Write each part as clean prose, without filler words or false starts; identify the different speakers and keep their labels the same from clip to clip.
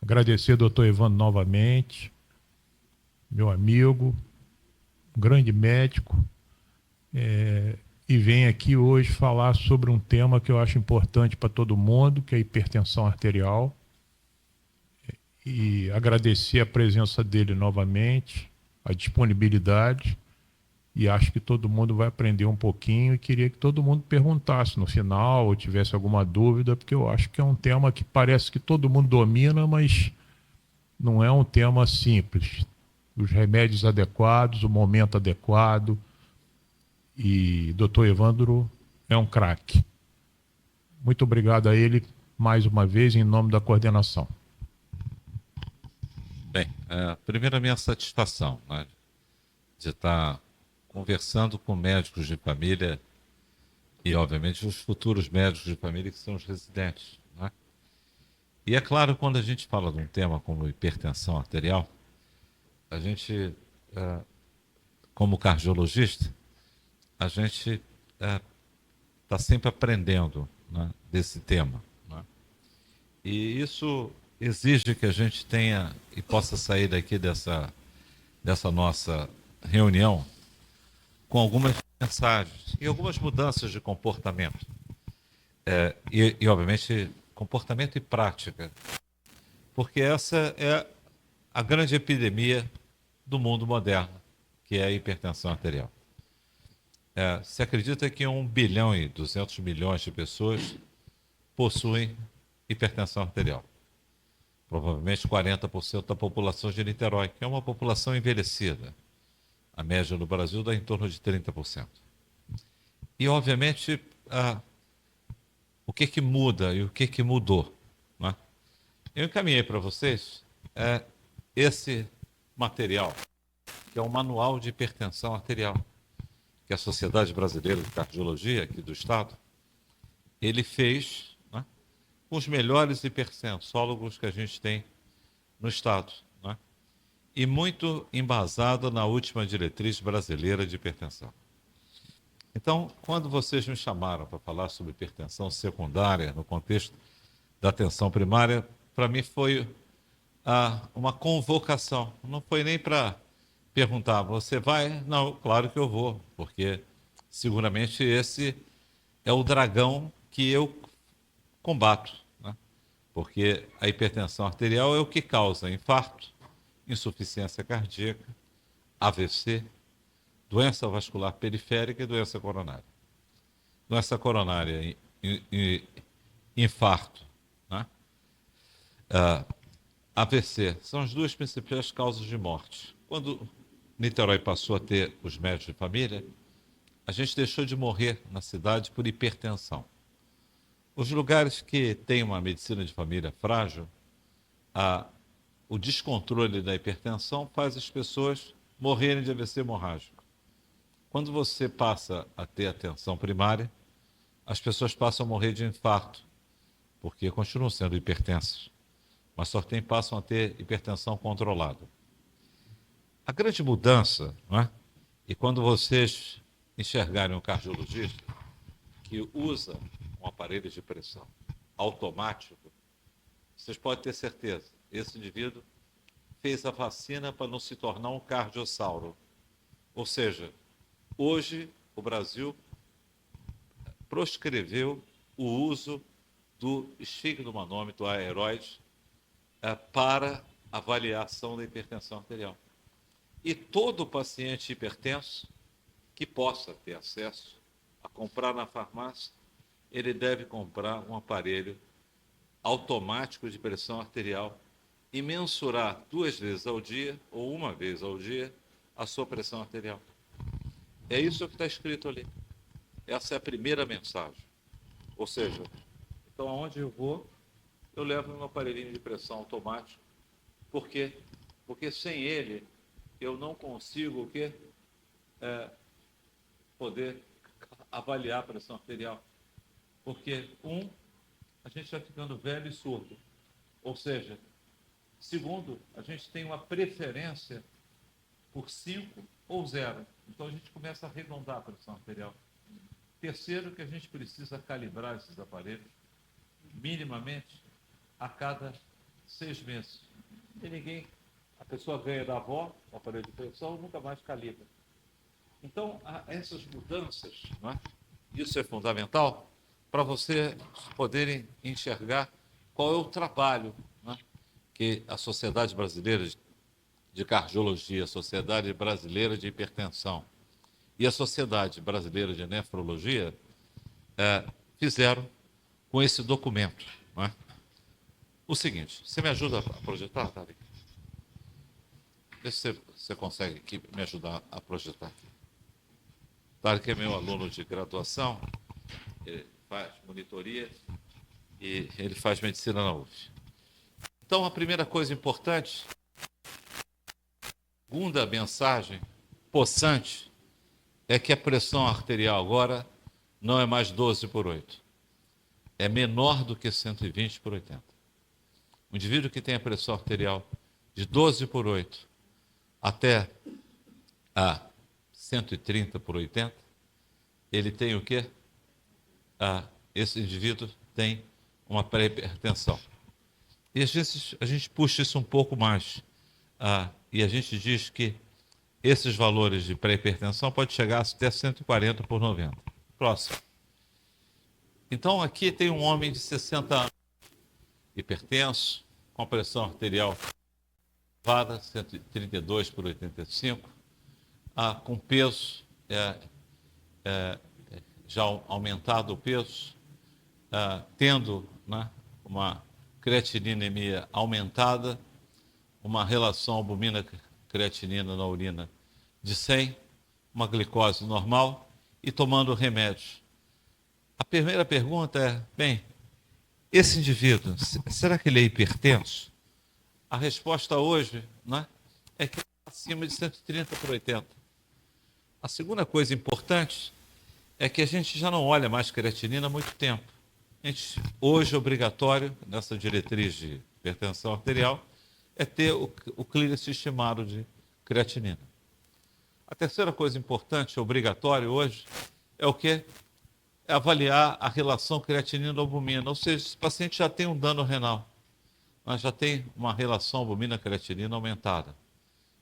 Speaker 1: Agradecer ao doutor Evandro novamente, meu amigo, um grande médico, e venho aqui hoje falar sobre um tema que eu acho importante para todo mundo, que é a hipertensão arterial, e agradecer a presença dele novamente, a disponibilidade, e acho que todo mundo vai aprender um pouquinho e queria que todo mundo perguntasse no final ou tivesse alguma dúvida, porque eu acho que é um tema que parece que todo mundo domina, mas não é um tema simples. Os remédios adequados, o momento adequado, e Dr. Evandro é um craque. Muito obrigado a ele mais uma vez em nome da coordenação.
Speaker 2: Bem, primeiro a minha satisfação, né, de estar conversando com médicos de família e, obviamente, os futuros médicos de família que são os residentes. Né? E é claro, quando a gente fala de um tema como hipertensão arterial, a gente, como cardiologista, a gente está sempre aprendendo, né, desse tema. Né? E isso exige que a gente tenha e possa sair daqui dessa nossa reunião com algumas mensagens e algumas mudanças de comportamento. Obviamente, comportamento e prática. Porque essa é a grande epidemia do mundo moderno, que é a hipertensão arterial. Se acredita que 1 bilhão e 200 milhões de pessoas possuem hipertensão arterial. Provavelmente 40% da população de Niterói, que é uma população envelhecida. A média no Brasil dá em torno de 30%. E, obviamente, o que muda e o que mudou? Né? Eu encaminhei para vocês esse material, que é um manual de hipertensão arterial, que a Sociedade Brasileira de Cardiologia, aqui do Estado, ele fez, né, com os melhores hipertensólogos que a gente tem no Estado, né, e muito embasado na última diretriz brasileira de hipertensão. Então, quando vocês me chamaram para falar sobre hipertensão secundária, no contexto da atenção primária, para mim foi uma convocação. Não foi nem para perguntar, você vai? Não, claro que eu vou, porque seguramente esse é o dragão que eu combato. Né? Porque a hipertensão arterial é o que causa infarto, insuficiência cardíaca, AVC, doença vascular periférica e doença coronária. Doença coronária e infarto, né? AVC são as duas principais causas de morte. Quando Niterói passou a ter os médicos de família, a gente deixou de morrer na cidade por hipertensão. Os lugares que têm uma medicina de família frágil, o descontrole da hipertensão faz as pessoas morrerem de AVC hemorrágico. Quando você passa a ter atenção primária, as pessoas passam a morrer de infarto, porque continuam sendo hipertensas, mas só passam a ter hipertensão controlada. A grande mudança, não é? E quando vocês enxergarem um cardiologista que usa um aparelho de pressão automático, vocês podem ter certeza, esse indivíduo fez a vacina para não se tornar um cardiossauro. Ou seja, hoje o Brasil proscreveu o uso do esfigmomanômetro aeróide para avaliação da hipertensão arterial. E todo paciente hipertenso que possa ter acesso a comprar na farmácia, ele deve comprar um aparelho automático de pressão arterial e mensurar 2 vezes ao dia ou 1 vez ao dia a sua pressão arterial. É isso que está escrito ali. Essa é a primeira mensagem. Ou seja, então aonde eu vou, eu levo meu aparelhinho de pressão automático. Por quê? Porque sem ele, eu não consigo o quê? Poder avaliar a pressão arterial. Porque, a gente está ficando velho e surdo. Ou seja, segundo, a gente tem uma preferência por 5 ou 0. Então a gente começa a arredondar a pressão arterial. Terceiro, que a gente precisa calibrar esses aparelhos minimamente a cada 6 meses. E ninguém, a pessoa ganha da avó, o aparelho de pressão, nunca mais calibra. Então, essas mudanças, não é? Isso é fundamental para você poderem enxergar qual é o trabalho, não é? Que a Sociedade Brasileira de Cardiologia, a Sociedade Brasileira de Hipertensão e a Sociedade Brasileira de Nefrologia fizeram com esse documento. Não é? O seguinte, você me ajuda a projetar, Tarek? Vê se você consegue aqui me ajudar a projetar. Tarek é meu aluno de graduação, ele faz monitoria e ele faz medicina na UF. Então, a primeira coisa importante, segunda mensagem possante, é que a pressão arterial agora não é mais 12/8. É menor do que 120/80. O indivíduo que tem a pressão arterial de 12/8 até a 130/80, ele tem o quê? Esse indivíduo tem uma pré-hipertensão. E às vezes a gente puxa isso um pouco mais. E a gente diz que esses valores de pré-hipertensão podem chegar até 140/90. Próximo. Então aqui tem um homem de 60 anos, hipertenso, com pressão arterial elevada, 132/85, com peso, já aumentado o peso, tendo, né, uma creatininemia aumentada, uma relação albumina-creatinina na urina de 100, uma glicose normal e tomando remédios. A primeira pergunta é, bem, esse indivíduo, será que ele é hipertenso? A resposta hoje, né, é que é acima de 130/80. A segunda coisa importante é que a gente já não olha mais creatinina há muito tempo. Hoje é obrigatório, nessa diretriz de hipertensão arterial, é ter o clearance estimado de creatinina. A terceira coisa importante, obrigatório hoje, é o quê? É avaliar a relação creatinina-albumina. Ou seja, esse paciente já tem um dano renal, mas já tem uma relação albumina-creatinina aumentada,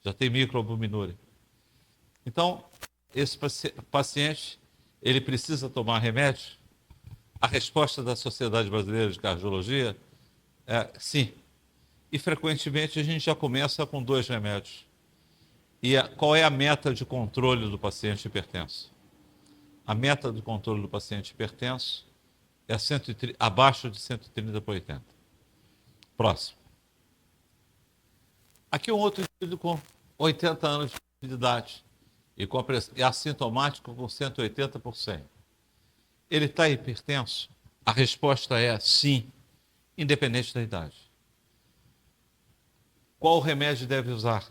Speaker 2: já tem microalbuminúria. Então, esse paciente, ele precisa tomar remédio? A resposta da Sociedade Brasileira de Cardiologia é sim. E frequentemente a gente já começa com 2 remédios. E qual é a meta de controle do paciente hipertenso? A meta de controle do paciente hipertenso é abaixo de 130/80. Próximo. Aqui um outro indivíduo com 80 anos de idade e assintomático com 180%. Ele está hipertenso? A resposta é sim, independente da idade. Qual remédio deve usar?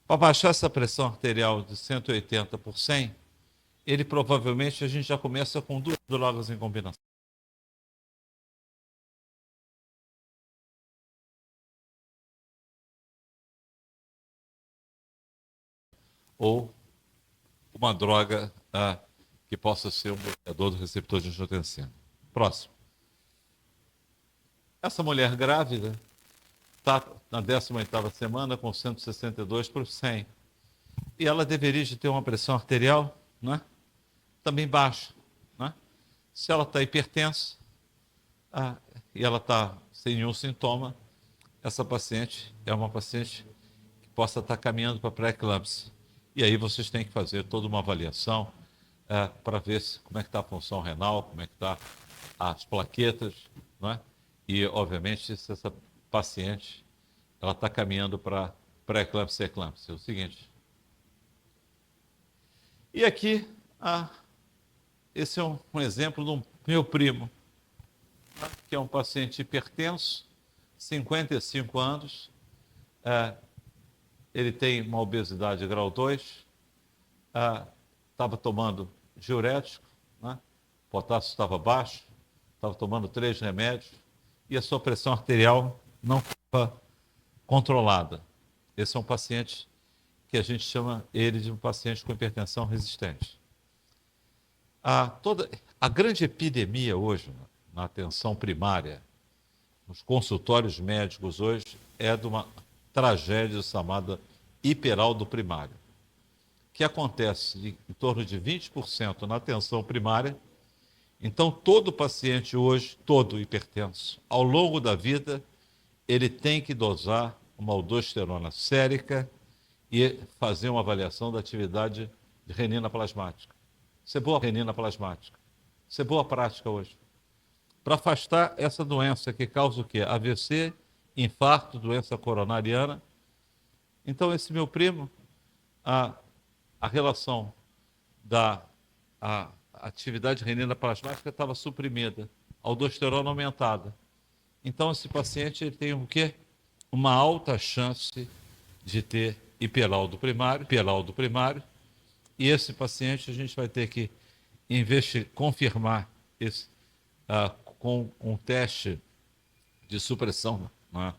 Speaker 2: Para baixar essa pressão arterial de 180/100, ele provavelmente a gente já começa com 2 drogas em combinação. Ou uma droga que possa ser um bloqueador do receptor de angiotensina. Próximo. Essa mulher grávida está na 18ª semana com 162/100. E ela deveria ter uma pressão arterial, né, também baixa. Né? Se ela está hipertensa e ela está sem nenhum sintoma, essa paciente é uma paciente que possa estar caminhando para pré-eclâmpsia. E aí vocês têm que fazer toda uma avaliação para ver como é que está a função renal, como é que está as plaquetas, não é? E, obviamente, se essa paciente ela está caminhando para pré-eclâmpsia e eclâmpsia. É o seguinte. E aqui, esse é um exemplo do meu primo, que é um paciente hipertenso, 55 anos, ele tem uma obesidade grau 2, estava tomando diurético, né? O potássio estava baixo, estava tomando 3 remédios e a sua pressão arterial não estava controlada. Esse é um paciente que a gente chama ele de um paciente com hipertensão resistente. A grande epidemia hoje na atenção primária, nos consultórios médicos hoje é de uma tragédia chamada hiperaldo primário, que acontece em torno de 20% na atenção primária. Então, todo paciente hoje, todo hipertenso, ao longo da vida, ele tem que dosar uma aldosterona sérica e fazer uma avaliação da atividade de renina plasmática. Isso é boa renina plasmática. Isso é boa prática hoje. Para afastar essa doença que causa o quê? AVC, infarto, doença coronariana. Então, esse meu primo, a relação da atividade renina plasmática estava suprimida, aldosterona aumentada. Então, esse paciente ele tem o quê? Uma alta chance de ter hiperaldo primário, e esse paciente a gente vai ter que confirmar esse, com um teste de supressão, né,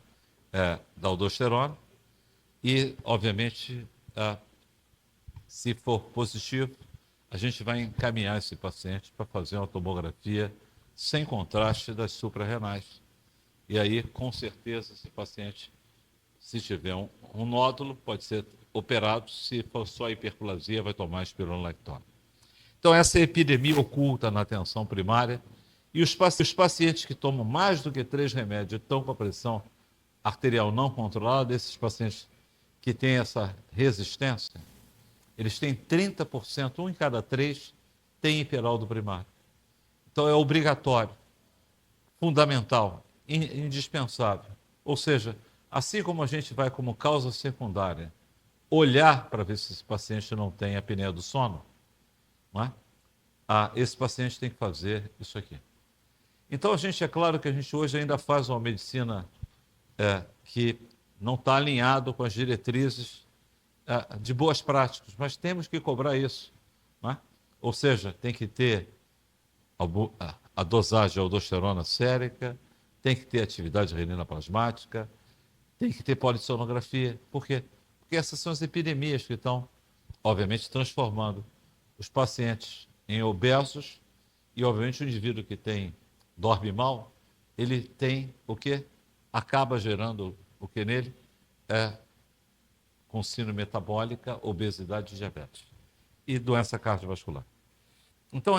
Speaker 2: da aldosterona, e, obviamente, se for positivo, a gente vai encaminhar esse paciente para fazer uma tomografia sem contraste das suprarrenais. E aí, com certeza, esse paciente, se tiver um nódulo, pode ser operado. Se for só hiperplasia, vai tomar espironolactona. Então, essa epidemia oculta na atenção primária. E os pacientes que tomam mais do que 3 remédios e estão com a pressão arterial não controlada, esses pacientes que têm essa resistência, eles têm 30%, 1 em cada 3 tem hiperaldo primário. Então, é obrigatório, fundamental, indispensável. Ou seja, assim como a gente vai como causa secundária olhar para ver se esse paciente não tem apneia do sono, não é? Esse paciente tem que fazer isso aqui. Então, é claro que a gente hoje ainda faz uma medicina que não está alinhado com as diretrizes de boas práticas, mas temos que cobrar isso, não é? Ou seja, tem que ter a dosagem de aldosterona sérica, tem que ter atividade renina plasmática, tem que ter polissonografia. Por quê? Porque essas são as epidemias que estão, obviamente, transformando os pacientes em obesos e, obviamente, o indivíduo que dorme mal, ele tem o quê? Acaba gerando o que nele? Com síndrome metabólica, obesidade e diabetes. E doença cardiovascular. Então,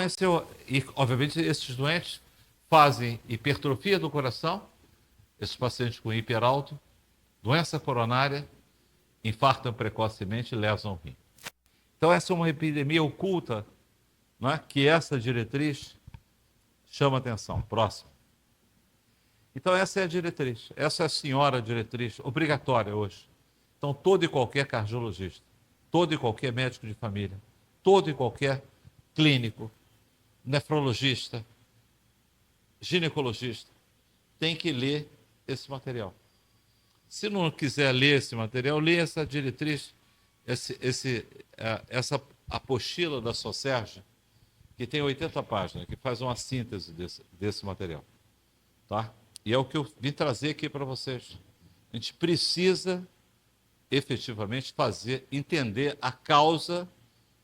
Speaker 2: e, obviamente, esses doentes fazem hipertrofia do coração, esses pacientes com hiperalto, doença coronária, infartam precocemente e lesam o rim. Então, essa é uma epidemia oculta, não é? Que essa diretriz chama atenção. Próximo. Então, essa é a diretriz. Essa é a senhora diretriz, obrigatória hoje. Então, todo e qualquer cardiologista, todo e qualquer médico de família, todo e qualquer clínico, nefrologista, ginecologista, tem que ler esse material. Se não quiser ler esse material, lê essa diretriz, essa apostila da Socerge, que tem 80 páginas, que faz uma síntese desse material. Tá? E é o que eu vim trazer aqui para vocês. A gente precisa efetivamente entender a causa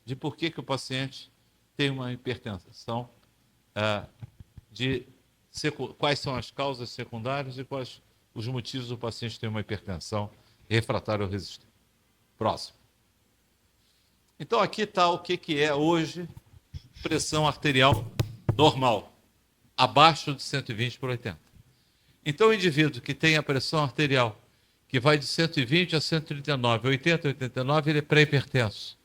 Speaker 2: de por que o paciente tem uma hipertensão, quais são as causas secundárias e quais os motivos do paciente ter uma hipertensão refratária ou resistente. Próximo. Então, aqui está o que é hoje pressão arterial normal, abaixo de 120/80. Então, o indivíduo que tem a pressão arterial que vai de 120 a 139, 80 a 89, ele é pré-hipertenso.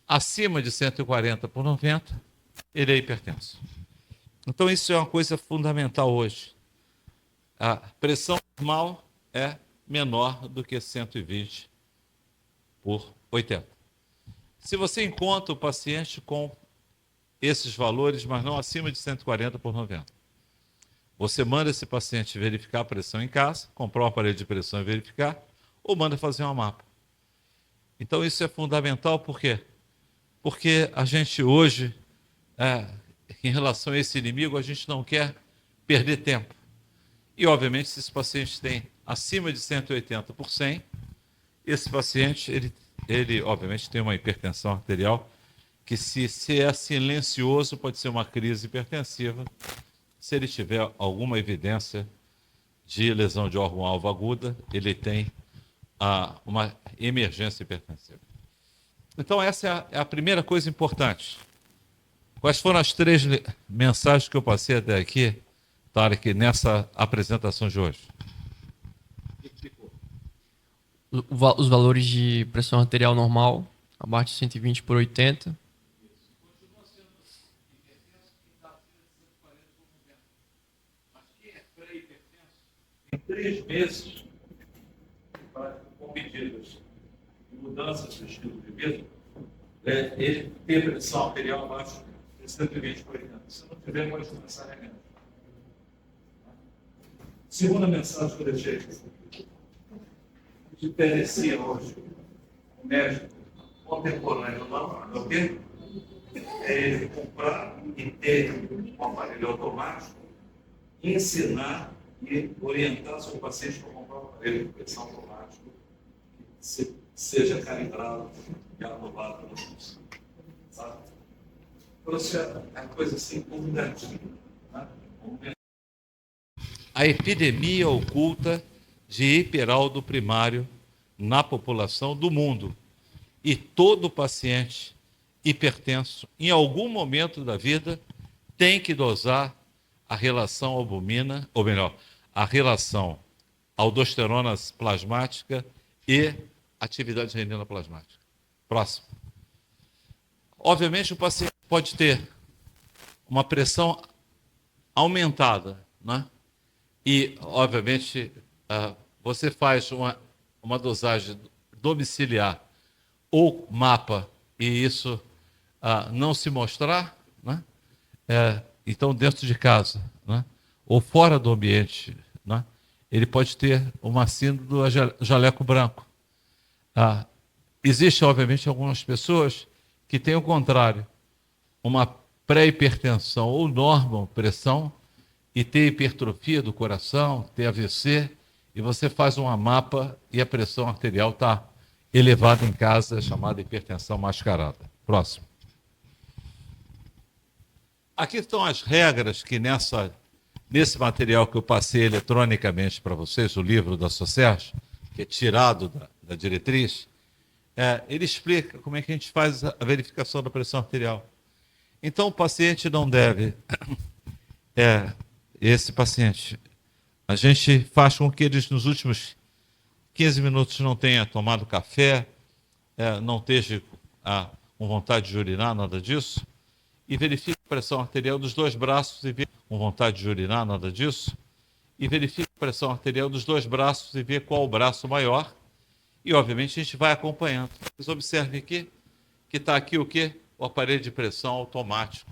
Speaker 2: Acima de 140/90, ele é hipertenso. Então, isso é uma coisa fundamental hoje. A pressão normal é menor do que 120/80. Se você encontra o paciente com esses valores, mas não acima de 140/90, você manda esse paciente verificar a pressão em casa, comprar um aparelho de pressão e verificar, ou manda fazer uma mapa. Então, isso é fundamental, por quê? Porque a gente hoje, em relação a esse inimigo, a gente não quer perder tempo. E, obviamente, se esse paciente tem acima de 180/100, esse paciente, ele obviamente, tem uma hipertensão arterial que, se é silencioso, pode ser uma crise hipertensiva, se ele tiver alguma evidência de lesão de órgão-alvo aguda, ele tem uma emergência hipertensiva. Então, essa é a primeira coisa importante. Quais foram as 3 mensagens que eu passei até aqui, Tarek, nessa apresentação de hoje?
Speaker 3: Os valores de pressão arterial normal, abaixo de 120/80.
Speaker 2: Em 3 meses, com medidas de mudanças do estilo de vida, ele tem pressão arterial abaixo de 120/80. Se não tiver, pode começar a remédio. Segunda mensagem que eu deixei diferencia hoje o médico contemporâneo do ok? É ele comprar e ter um aparelho automático, ensinar e orientar seu paciente para comprar um aparelho de pressão automático que seja calibrado e aprovado pelo SUS. Sabe? Então, isso é uma coisa assim importante. Né? A epidemia oculta de hiperaldo primário na população do mundo. E todo paciente hipertenso, em algum momento da vida, tem que dosar a relação albumina, ou melhor, a relação aldosterona plasmática e atividade renina plasmática. Próximo. Obviamente, o paciente pode ter uma pressão aumentada, né? E, obviamente, você faz uma dosagem domiciliar ou mapa e isso não se mostrar, né? Então, dentro de casa, né? Ou fora do ambiente, né? Ele pode ter uma síndrome do jaleco branco. Existem, obviamente, algumas pessoas que têm o contrário, uma pré-hipertensão ou normal pressão e ter hipertrofia do coração, ter AVC, e você faz uma mapa e a pressão arterial está elevada em casa, chamada hipertensão mascarada. Próximo. Aqui estão as regras que nesse material que eu passei eletronicamente para vocês, o livro da Socerge, que é tirado da diretriz, ele explica como é que a gente faz a verificação da pressão arterial. Então, o paciente não deve... esse paciente, a gente faz com que eles nos últimos 15 minutos não tenha tomado café, não esteja com vontade de urinar, nada disso, e verifique a pressão arterial dos 2 braços e vê com vontade de urinar, nada disso, e verifique a pressão arterial dos 2 braços e vê qual o braço maior, e obviamente a gente vai acompanhando. Vocês observem aqui que está aqui o quê? O aparelho de pressão automático.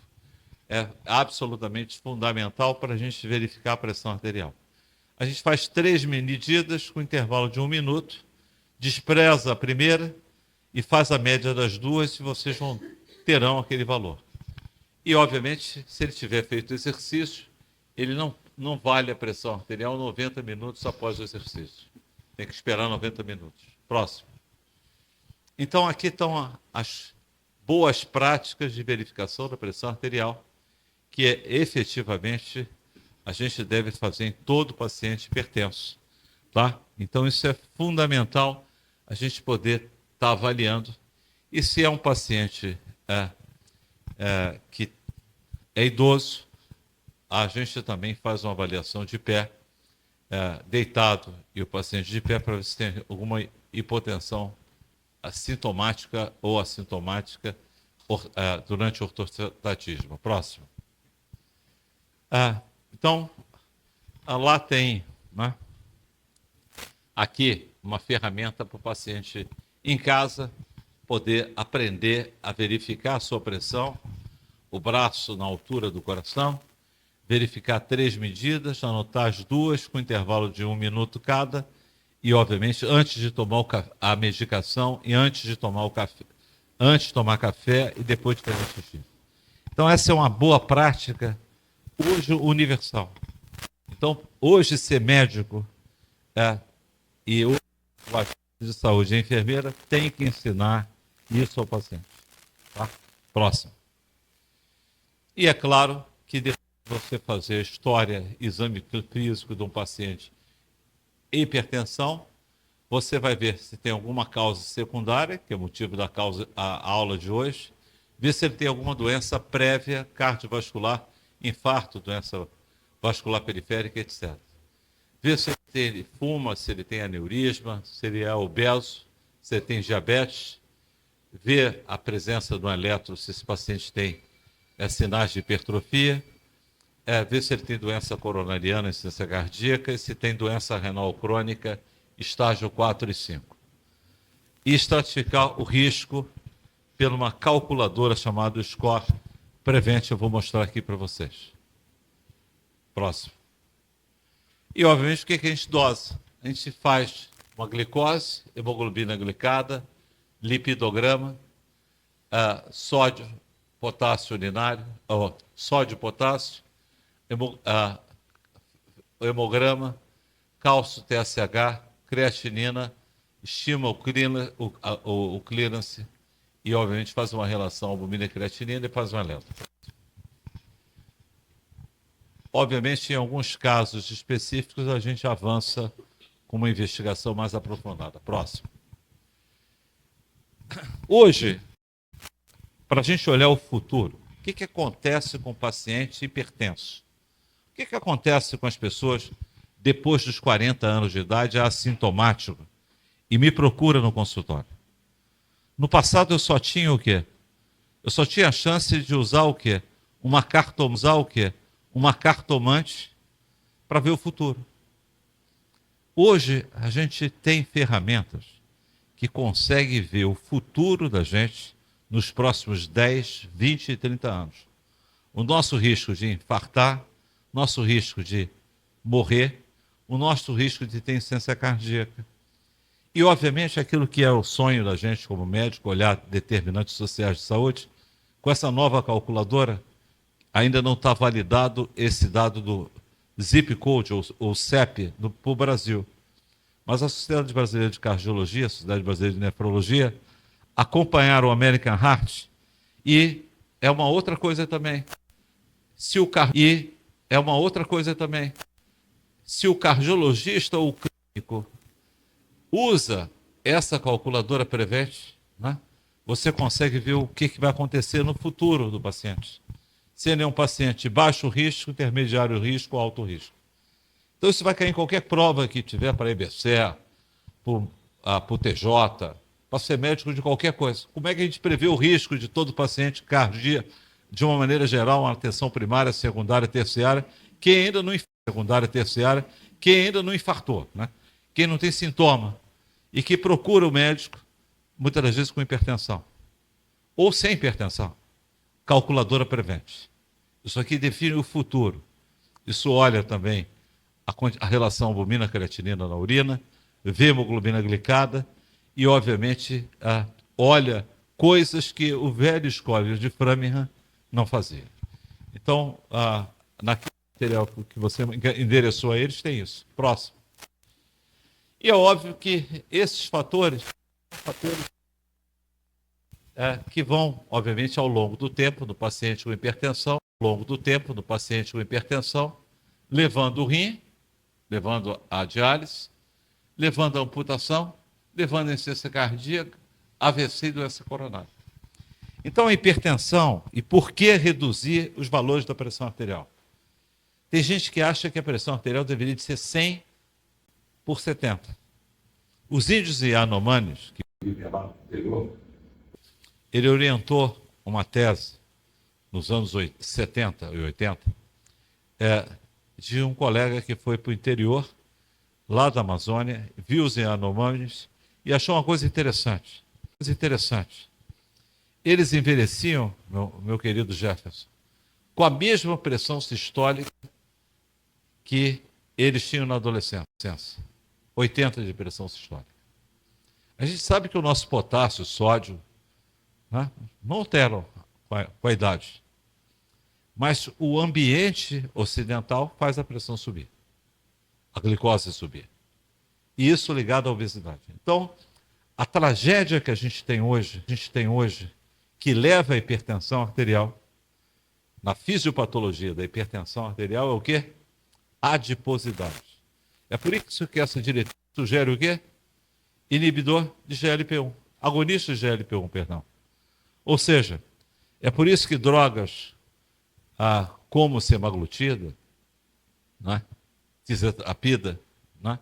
Speaker 2: É absolutamente fundamental para a gente verificar a pressão arterial. A gente faz 3 medidas com intervalo de 1 minuto, despreza a primeira e faz a média das 2 e vocês terão aquele valor. E, obviamente, se ele tiver feito exercício, ele não vale a pressão arterial 90 minutos após o exercício. Tem que esperar 90 minutos. Próximo. Então, aqui estão as boas práticas de verificação da pressão arterial, que efetivamente a gente deve fazer em todo paciente hipertenso, tá? Então isso é fundamental a gente poder estar avaliando. E se é um paciente que é idoso, a gente também faz uma avaliação de pé, deitado e o paciente de pé para ver se tem alguma hipotensão assintomática ou assintomática durante o ortostatismo. Próximo. Então, lá tem, né, aqui uma ferramenta para o paciente em casa poder aprender a verificar a sua pressão, o braço na altura do coração, verificar 3 medidas, anotar as 2 com intervalo de 1 minuto cada e, obviamente, antes de tomar a medicação e antes de tomar café e depois de fazer xixi. Então, essa é uma boa prática hoje universal. Então, hoje ser médico e o agente de saúde, a enfermeira, tem que ensinar isso ao paciente. Tá? Próximo. E é claro que depois de você fazer a história, exame físico de um paciente hipertensão, você vai ver se tem alguma causa secundária, que é o motivo da causa, a aula de hoje, ver se ele tem alguma doença prévia cardiovascular, infarto, doença vascular periférica, etc. Ver se ele fuma, se ele tem aneurisma, se ele é obeso, se ele tem diabetes. Ver a presença do eletro, se esse paciente tem sinais de hipertrofia. Ver se ele tem doença coronariana, insuficiência cardíaca, e se tem doença renal crônica, estágio 4 e 5. E estratificar o risco por uma calculadora chamada Score Prevent, eu vou mostrar aqui para vocês. Próximo. E, obviamente, o que a gente dosa? A gente faz uma glicose, hemoglobina glicada, lipidograma, sódio, potássio urinário, sódio, potássio, hemograma, cálcio, TSH, creatinina, estima o clearance e, obviamente, faz uma relação albumina e creatinina e faz um eletro. Obviamente, em alguns casos específicos, a gente avança com uma investigação mais aprofundada. Próximo. Hoje, para a gente olhar o futuro, o que acontece com o paciente hipertenso? O que acontece com as pessoas depois dos 40 anos de idade, assintomático, e me procura no consultório? No passado eu só tinha o quê? Eu só tinha a chance de usar o quê? Uma cartomante para ver o futuro. Hoje a gente tem ferramentas que conseguem ver o futuro da gente nos próximos 10, 20 e 30 anos. O nosso risco de infartar, nosso risco de morrer, o nosso risco de ter insuficiência cardíaca. E, obviamente, aquilo que é o sonho da gente como médico, olhar determinantes sociais de saúde, com essa nova calculadora, ainda não está validado esse dado do zip code, ou CEP, para o Brasil. Mas a Sociedade Brasileira de Cardiologia, a Sociedade Brasileira de Nefrologia, acompanharam o American Heart, e é uma outra coisa também. Se o cardiologista ou o clínico usa essa calculadora Prevent, né, você consegue ver o que vai acontecer no futuro do paciente. Se ele é um paciente baixo risco, intermediário risco ou alto risco. Então isso vai cair em qualquer prova que tiver para IBCE, para o TJ, para ser médico de qualquer coisa. Como é que a gente prevê o risco de todo paciente cardíaco, de uma maneira geral, uma atenção primária, secundária, terciária, quem ainda não secundária, terciária, quem ainda não infartou, né? Quem não tem sintoma e que procura o médico, muitas das vezes com hipertensão ou sem hipertensão. Calculadora Prevent. Isso aqui define o futuro. Isso olha também a relação albumina-creatinina na urina, vê hemoglobina glicada e, obviamente, olha coisas que o velho Scholars de Framingham não fazia. Então, naquele material que você endereçou a eles, tem isso. Próximo. E é óbvio que esses fatores que vão, obviamente, ao longo do tempo do paciente com hipertensão, levando o rim, levando a diálise, levando a amputação, levando a insuficiência cardíaca, AVC e doença coronária. Então, a hipertensão, e por que reduzir os valores da pressão arterial? Tem gente que acha que a pressão arterial deveria de ser 100 por 70. Os índios Yanomamis, que ele orientou uma tese nos anos 70 e 80, de um colega que foi para o interior, lá da Amazônia, viu os Yanomamis e achou uma coisa interessante. Eles envelheciam, meu querido Jefferson, com a mesma pressão sistólica que eles tinham na adolescência, 80 de pressão sistólica. A gente sabe que o nosso potássio, sódio, né, não alteram com a idade. Mas o ambiente ocidental faz a pressão subir, a glicose subir. E isso ligado à obesidade. Então, a tragédia que a gente tem hoje, que leva à hipertensão arterial, na fisiopatologia da hipertensão arterial, é o quê? Adiposidade. É por isso que essa diretriz sugere o quê? Inibidor de GLP-1, agonista de GLP-1, perdão. Ou seja, é por isso que drogas como semaglutida, né, tisapida, né,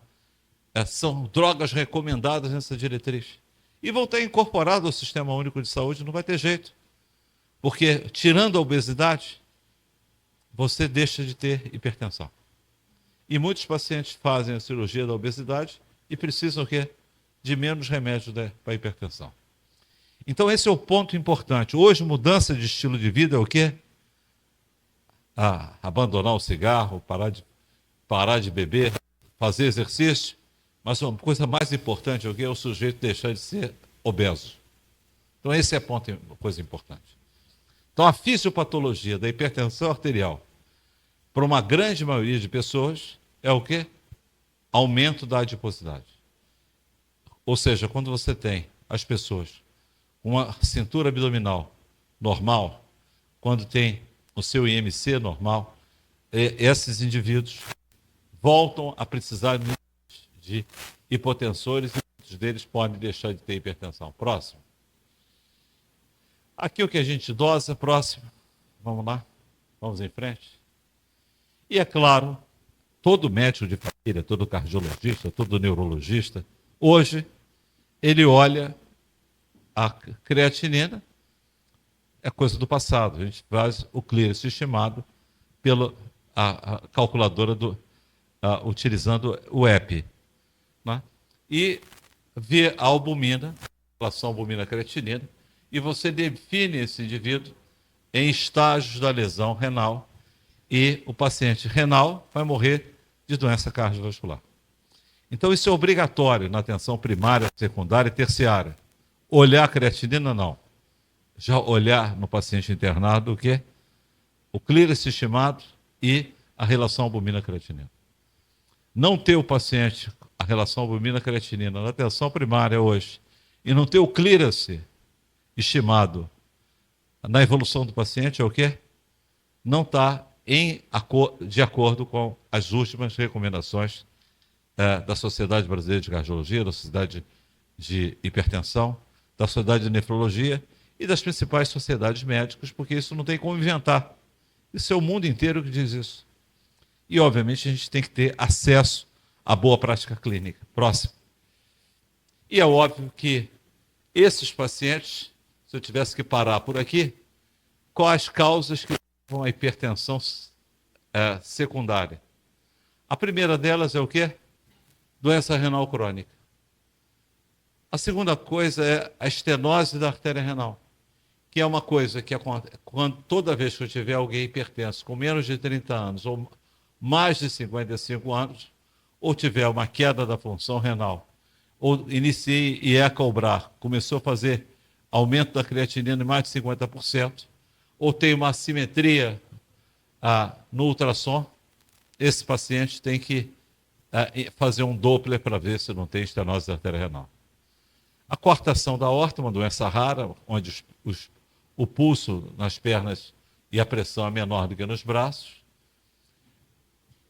Speaker 2: são drogas recomendadas nessa diretriz. E vão ter incorporado ao Sistema Único de Saúde, não vai ter jeito. Porque, tirando a obesidade, você deixa de ter hipertensão. E muitos pacientes fazem a cirurgia da obesidade e precisam o quê? De menos remédio para a hipertensão. Então, esse é o ponto importante. Hoje, mudança de estilo de vida é o quê? Abandonar o cigarro, parar de beber, fazer exercício. Mas uma coisa mais importante é o quê? É o sujeito deixar de ser obeso. Então, esse é coisa importante. Então, a fisiopatologia da hipertensão arterial, para uma grande maioria de pessoas, é o quê? Aumento da adiposidade. Ou seja, quando você tem as pessoas com uma cintura abdominal normal, quando tem o seu IMC normal, esses indivíduos voltam a precisar de hipotensores e muitos deles podem deixar de ter hipertensão. Próximo. Aqui o que a gente dosa, próximo. Vamos lá, vamos em frente. E é claro, todo médico de família, todo cardiologista, todo neurologista, hoje ele olha a creatinina, é coisa do passado. A gente faz o clearance estimado pela calculadora utilizando o EP. Né? E vê a albumina, a relação albumina-creatinina, e você define esse indivíduo em estágios da lesão renal e o paciente renal vai morrer de doença cardiovascular. Então, isso é obrigatório na atenção primária, secundária e terciária. Olhar a creatinina, não. Já olhar no paciente internado o quê? O clearance estimado e a relação albumina-creatinina. Não ter o paciente, a relação albumina-creatinina na atenção primária hoje, e não ter o clearance estimado na evolução do paciente é o quê? Não está de acordo com as últimas recomendações da Sociedade Brasileira de Cardiologia, da Sociedade de Hipertensão, da Sociedade de Nefrologia e das principais sociedades médicas, porque isso não tem como inventar. Isso é o mundo inteiro que diz isso. E, obviamente, a gente tem que ter acesso à boa prática clínica. Próximo. E é óbvio que esses pacientes, se eu tivesse que parar por aqui, quais causas que levam à hipertensão secundária? A primeira delas é o quê? Doença renal crônica. A segunda coisa é a estenose da artéria renal, que é uma coisa que toda vez que eu tiver alguém hipertenso com menos de 30 anos ou mais de 55 anos, ou tiver uma queda da função renal, ou iniciei IECA-OBRAR, começou a fazer aumento da creatinina em mais de 50%, ou tem uma assimetria no ultrassom, esse paciente tem que fazer um Doppler para ver se não tem estenose da artéria renal. A coartação da aorta, uma doença rara, onde o pulso nas pernas e a pressão é menor do que nos braços.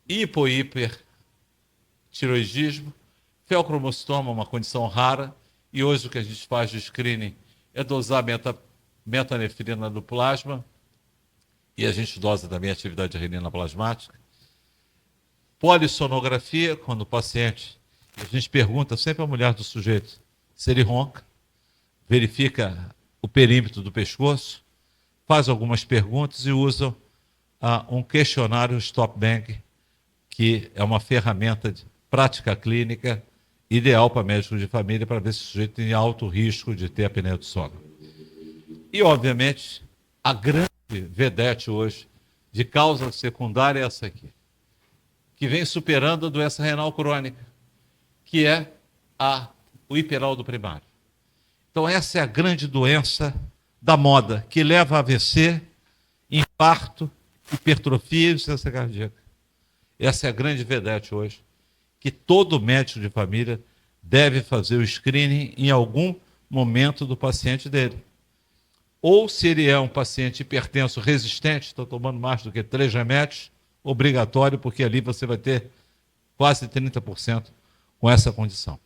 Speaker 2: Hipohipertiroidismo, feocromocitoma, uma condição rara, e hoje o que a gente faz de screening é dosar metanefrina no plasma, e a gente dosa também a atividade de renina plasmática. Polissonografia, quando o paciente, a gente pergunta sempre à mulher do sujeito se ele ronca, verifica o perímetro do pescoço, faz algumas perguntas e usa um questionário Stop Bang, que é uma ferramenta de prática clínica ideal para médicos de família para ver se o sujeito tem alto risco de ter apneia do sono. E, obviamente, a grande vedete hoje de causa secundária é essa aqui, que vem superando a doença renal crônica, que é o hiperaldo primário. Então, essa é a grande doença da moda, que leva a AVC, infarto, hipertrofia e insuficiência cardíaca. Essa é a grande vedete hoje, que todo médico de família deve fazer o screening em algum momento do paciente dele. Ou se ele é um paciente hipertenso resistente, está tomando mais do que 3 remédios, obrigatório, porque ali você vai ter quase 30% com essa condição.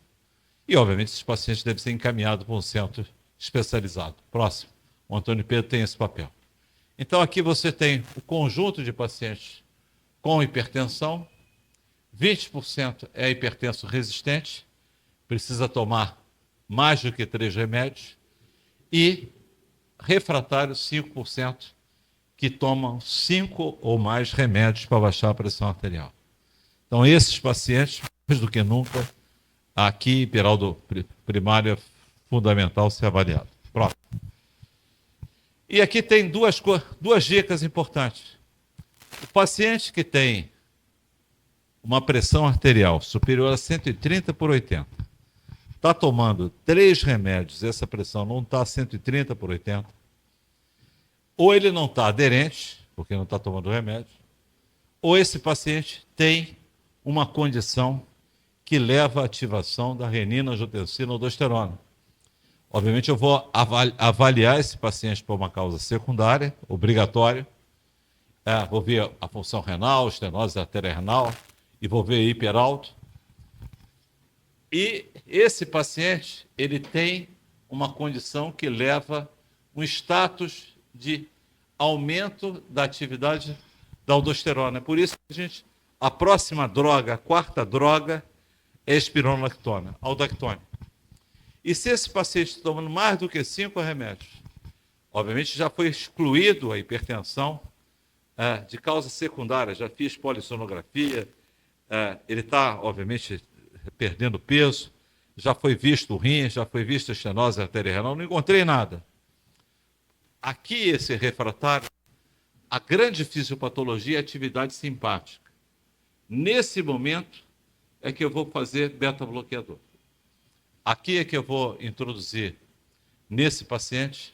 Speaker 2: E, obviamente, esses pacientes devem ser encaminhados para um centro especializado. Próximo. O Antônio Pedro tem esse papel. Então, aqui você tem o conjunto de pacientes com hipertensão. 20% é hipertenso resistente, precisa tomar mais do que 3 remédios. E refratário, 5%, que tomam 5 ou mais remédios para baixar a pressão arterial. Então, esses pacientes, mais do que nunca, aqui, hiperaldo primário é fundamental ser avaliado. Próximo. E aqui tem duas dicas importantes. O paciente que tem uma pressão arterial superior a 130 por 80, está tomando 3 remédios, essa pressão não está 130 por 80, ou ele não está aderente, porque não está tomando remédio, ou esse paciente tem uma condição que leva à ativação da renina, angiotensina, aldosterona. Obviamente, eu vou avaliar esse paciente por uma causa secundária, obrigatória. Vou ver a função renal, estenose arterial renal, e vou ver hiperalto. E esse paciente, ele tem uma condição que leva um status de aumento da atividade da aldosterona. Por isso, a próxima droga, a quarta droga, é a espironolactona, aldactone. E se esse paciente está tomando mais do que 5 remédios, obviamente já foi excluído a hipertensão de causa secundária, já fiz polissonografia, ele está, obviamente, perdendo peso, já foi visto o rim, já foi visto a estenose arterial renal, não encontrei nada. Aqui, esse refratário, a grande fisiopatologia é a atividade simpática. Nesse momento é que eu vou fazer beta-bloqueador. Aqui é que eu vou introduzir, nesse paciente,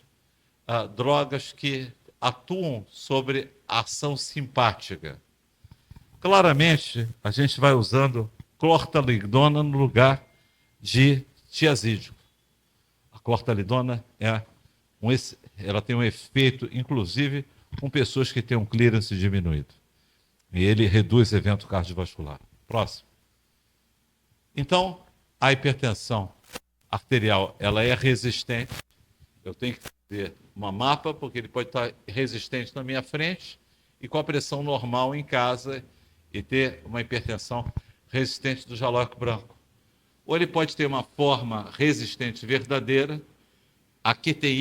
Speaker 2: drogas que atuam sobre a ação simpática. Claramente, a gente vai usando clortalidona no lugar de tiazídico. A clortalidona ela tem um efeito, inclusive, com pessoas que têm um clearance diminuído. E ele reduz evento cardiovascular. Próximo. Então, a hipertensão arterial, ela é resistente. Eu tenho que fazer uma mapa, porque ele pode estar resistente na minha frente e com a pressão normal em casa e ter uma hipertensão resistente do jalóico branco. Ou ele pode ter uma forma resistente verdadeira. Aqui tem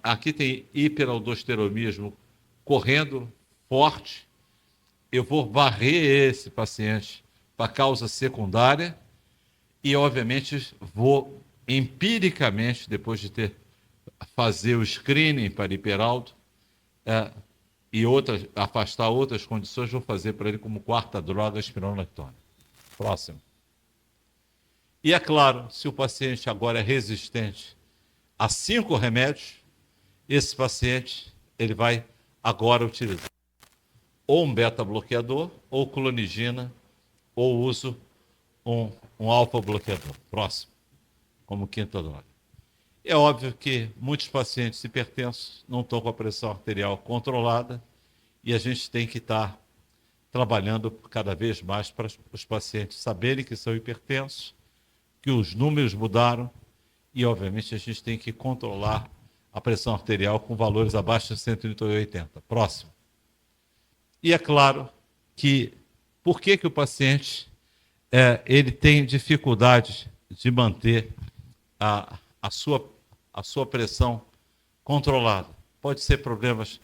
Speaker 2: aqui tem hiperaldosteronismo correndo forte. Eu vou varrer esse paciente para causa secundária e, obviamente, vou empiricamente, depois de fazer o screening para hiperaldo e afastar outras condições, vou fazer para ele como quarta droga a espironolactona. Próximo. E é claro, se o paciente agora é resistente a 5 remédios, esse paciente ele vai agora utilizar ou um beta-bloqueador, ou clonidina, ou uso um alfa-bloqueador. Próximo, como quinta droga. É óbvio que muitos pacientes hipertensos não estão com a pressão arterial controlada e a gente tem que estar trabalhando cada vez mais para os pacientes saberem que são hipertensos, que os números mudaram e, obviamente, a gente tem que controlar a pressão arterial com valores abaixo de 180. Próximo. E é claro que por que o paciente ele tem dificuldade de manter a sua pressão controlada? Pode ser problemas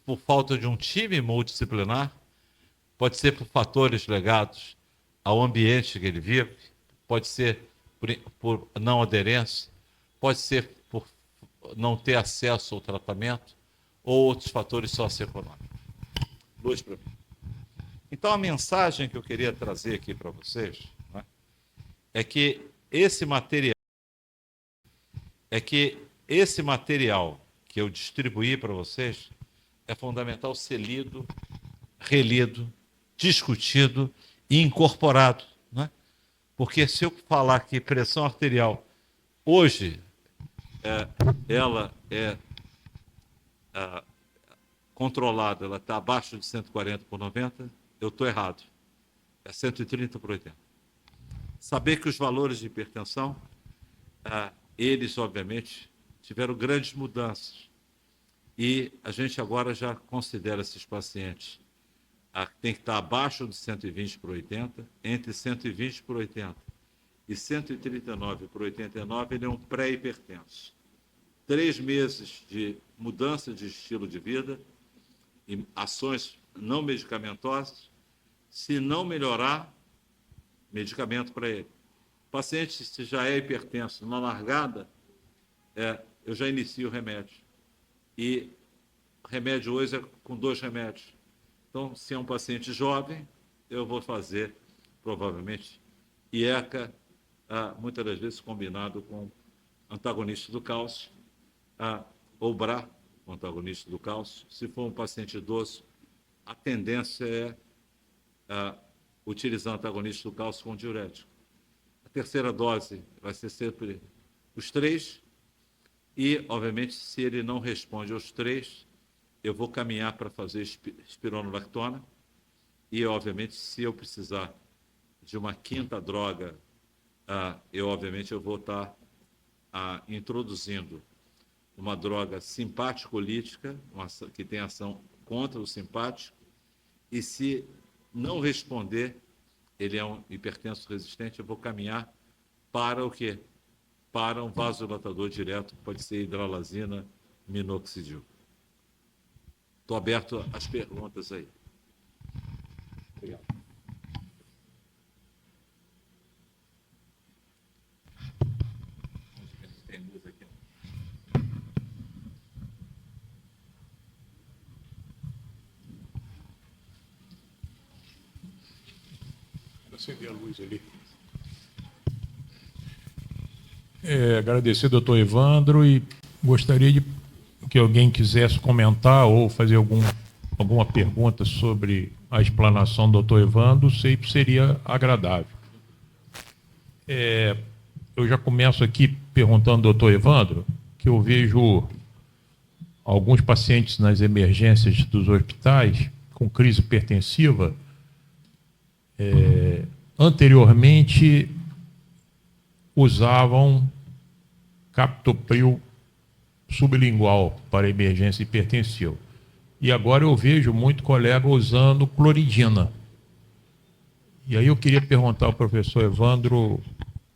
Speaker 2: por falta de um time multidisciplinar, pode ser por fatores ligados ao ambiente que ele vive, pode ser por não aderência, pode ser por não ter acesso ao tratamento ou outros fatores socioeconômicos. Luz para mim. Então, a mensagem que eu queria trazer aqui para vocês, né, é que esse material que eu distribuí para vocês é fundamental ser lido, relido, discutido e incorporado. Né? Porque se eu falar que pressão arterial hoje ela é controlada, ela está abaixo de 140 por 90, eu estou errado. É 130 por 80. Saber que os valores de hipertensão, eles, obviamente, tiveram grandes mudanças. E a gente agora já considera esses pacientes tem que estar abaixo de 120 por 80, entre 120 por 80 e 139 por 89, ele é um pré-hipertenso. 3 meses de mudança de estilo de vida e ações não medicamentosas. Se não melhorar, medicamento para ele. O paciente, se já é hipertenso na largada, eu já inicio o remédio. E o remédio hoje é com 2 remédios. Então, se é um paciente jovem, eu vou fazer, provavelmente, IECA, muitas das vezes combinado com antagonista do cálcio, ou BRA, antagonista do cálcio. Se for um paciente idoso, a tendência é utilizar antagonista do cálcio com diurético. A terceira dose vai ser sempre os 3, e, obviamente, se ele não responde aos 3, eu vou caminhar para fazer espironolactona e, obviamente, se eu precisar de uma 5ª droga, eu vou estar introduzindo uma droga simpático-lítica, que tem ação contra o simpático, e se não responder, ele é um hipertenso resistente, eu vou caminhar para o quê? Para um vasodilatador direto, pode ser hidralazina, minoxidil. Estou aberto às perguntas aí. Obrigado. Tem luz aqui.
Speaker 1: Acender a luz ali. Agradecer ao doutor Evandro e gostaria de que alguém quisesse comentar ou fazer alguma pergunta sobre a explanação do doutor Evandro, sempre seria agradável. Eu já começo aqui perguntando ao doutor Evandro, que eu vejo alguns pacientes nas emergências dos hospitais com crise hipertensiva, anteriormente usavam captopril sublingual para emergência hipertensiva. E agora eu vejo muito colega usando cloridina. E aí eu queria perguntar ao professor Evandro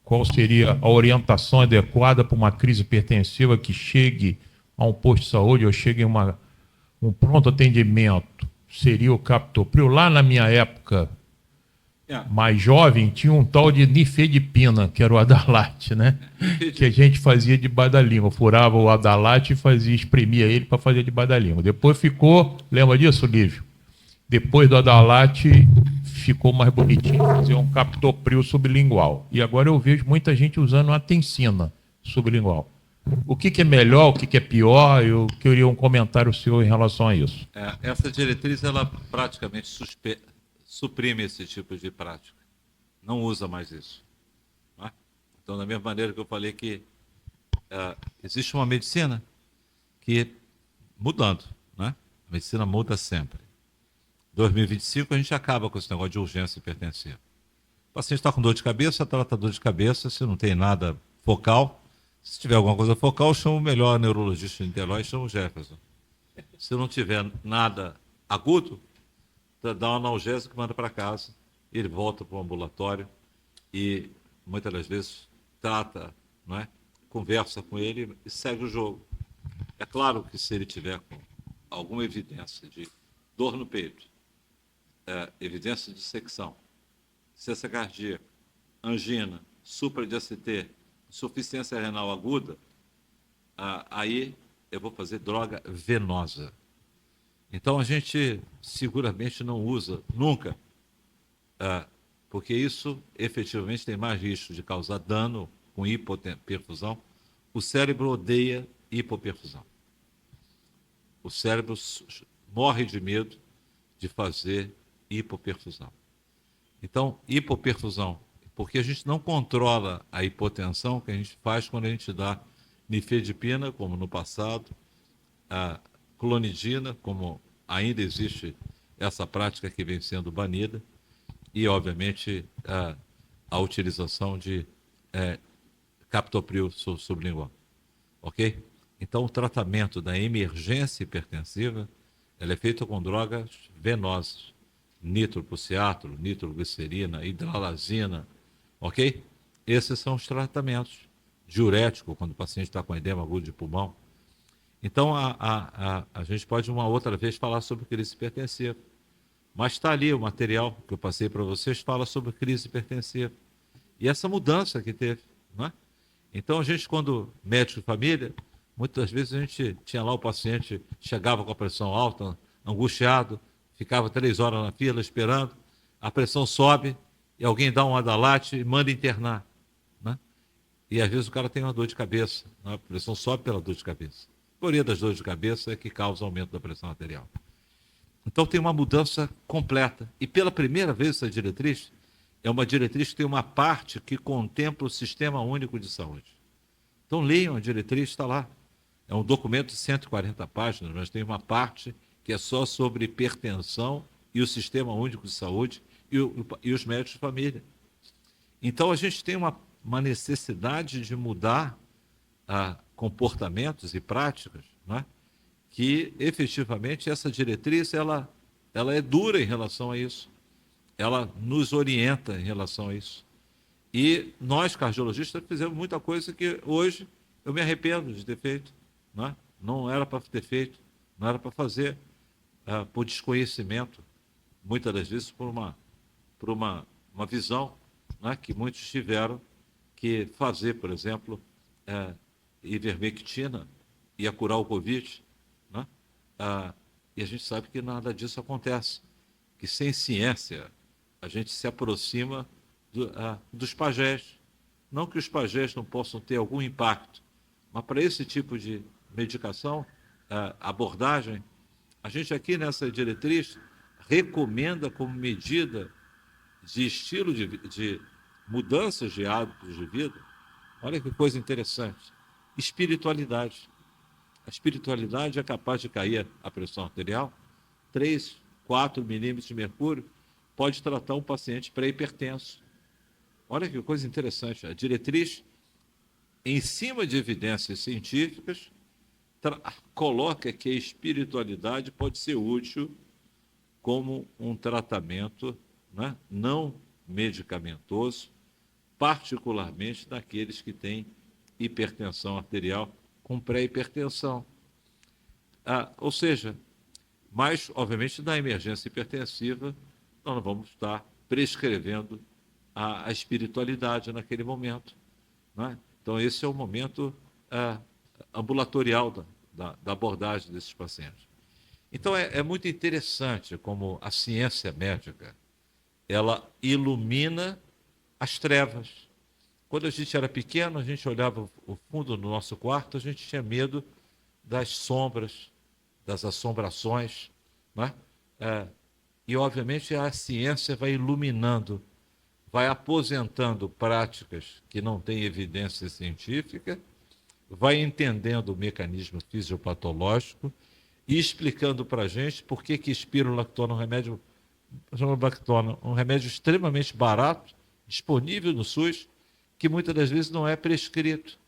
Speaker 1: qual seria a orientação adequada para uma crise hipertensiva que chegue a um posto de saúde ou chegue em um pronto atendimento. Seria o captopril. Lá na minha época mais jovem, tinha um tal de nifedipina, que era o Adalat, né? Que a gente fazia debaixo da língua. Furava o Adalat e espremia ele para fazer debaixo da língua. Depois ficou, lembra disso, Lívio? Depois do Adalat ficou mais bonitinho, fazia um captopril sublingual. E agora eu vejo muita gente usando a tensina sublingual. O que é melhor, o que é pior? Eu queria um comentário seu em relação a isso.
Speaker 2: Essa diretriz, ela praticamente suprime esse tipo de prática. Não usa mais isso. Não é? Então, da mesma maneira que eu falei que existe uma medicina que mudando, né? A medicina muda sempre. Em 2025 a gente acaba com esse negócio de urgência hipertensiva. O paciente está com dor de cabeça, trata dor de cabeça, se não tem nada focal. Se tiver alguma coisa focal, chama o melhor neurologista de Niterói, chama o Jefferson. Se não tiver nada agudo, dá um analgésico que manda para casa, ele volta para o ambulatório e muitas das vezes trata, não é? Conversa com ele e segue o jogo. É claro que se ele tiver com alguma evidência de dor no peito, evidência de secção, insuficiência cardíaca, angina, supra de ACT, insuficiência renal aguda, aí eu vou fazer droga venosa. Então, a gente seguramente não usa nunca, porque isso efetivamente tem mais risco de causar dano com hipoperfusão. O cérebro odeia hipoperfusão. O cérebro morre de medo de fazer hipoperfusão. Então, hipoperfusão, porque a gente não controla a hipotensão que a gente faz quando a gente dá nifedipina, como no passado, a clonidina, como ainda existe essa prática que vem sendo banida, e, obviamente, a utilização de captopril sublingual. Ok? Então, o tratamento da emergência hipertensiva ela é feito com drogas venosas, nitroprusiato, nitroglicerina, hidralazina, ok? Esses são os tratamentos. Diurético, quando o paciente está com edema agudo de pulmão. Então, a gente pode uma outra vez falar sobre crise hipertensiva. Mas está ali o material que eu passei para vocês, fala sobre crise hipertensiva. E essa mudança que teve, não é? Então, a gente, quando médico de família, muitas vezes a gente tinha lá o paciente, chegava com a pressão alta, angustiado, ficava 3 horas na fila esperando, a pressão sobe e alguém dá um Adalate e manda internar. Né? E às vezes o cara tem uma dor de cabeça, né? A pressão sobe pela dor de cabeça. A maioria das dores de cabeça é que causa aumento da pressão arterial. Então tem uma mudança completa. E pela primeira vez essa diretriz é uma diretriz que tem uma parte que contempla o Sistema Único de Saúde. Então leiam a diretriz, está lá. É um documento de 140 páginas, mas tem uma parte que é só sobre hipertensão e o Sistema Único de Saúde e os médicos de família. Então a gente tem uma necessidade de mudar comportamentos e práticas, né? Que efetivamente essa diretriz ela é dura em relação a isso. Ela nos orienta em relação a isso. E nós, cardiologistas, fizemos muita coisa que hoje eu me arrependo de ter feito. Né? Não era para ter feito, não era para fazer, por desconhecimento, muitas das vezes por uma visão, né, que muitos tiveram que fazer, por exemplo, ivermectina ia curar o Covid. Né? E a gente sabe que nada disso acontece, que sem ciência a gente se aproxima dos pajés. Não que os pajés não possam ter algum impacto, mas para esse tipo de medicação, abordagem, a gente aqui nessa diretriz recomenda como medida de estilo de mudanças de hábitos de vida, olha que coisa interessante, espiritualidade. A espiritualidade é capaz de cair a pressão arterial, 3, 4 milímetros de mercúrio, pode tratar um paciente pré-hipertenso. Olha que coisa interessante, a diretriz, em cima de evidências científicas, coloca que a espiritualidade pode ser útil como um tratamento, né, não medicamentoso, particularmente naqueles que têm hipertensão arterial com pré-hipertensão. Ou seja, mas, obviamente, na emergência hipertensiva, nós não vamos estar prescrevendo a espiritualidade naquele momento. Né? Então, esse é o momento ambulatorial da abordagem desses pacientes. Então, é muito interessante como a ciência médica ela ilumina as trevas. Quando a gente era pequeno, a gente olhava o fundo do nosso quarto, a gente tinha medo das sombras, das assombrações. Né? E, obviamente, a ciência vai iluminando, vai aposentando práticas que não têm evidência científica, vai entendendo o mecanismo fisiopatológico e explicando para a gente por que espirulactona um remédio extremamente barato, disponível no SUS, que muitas das vezes não é prescrito.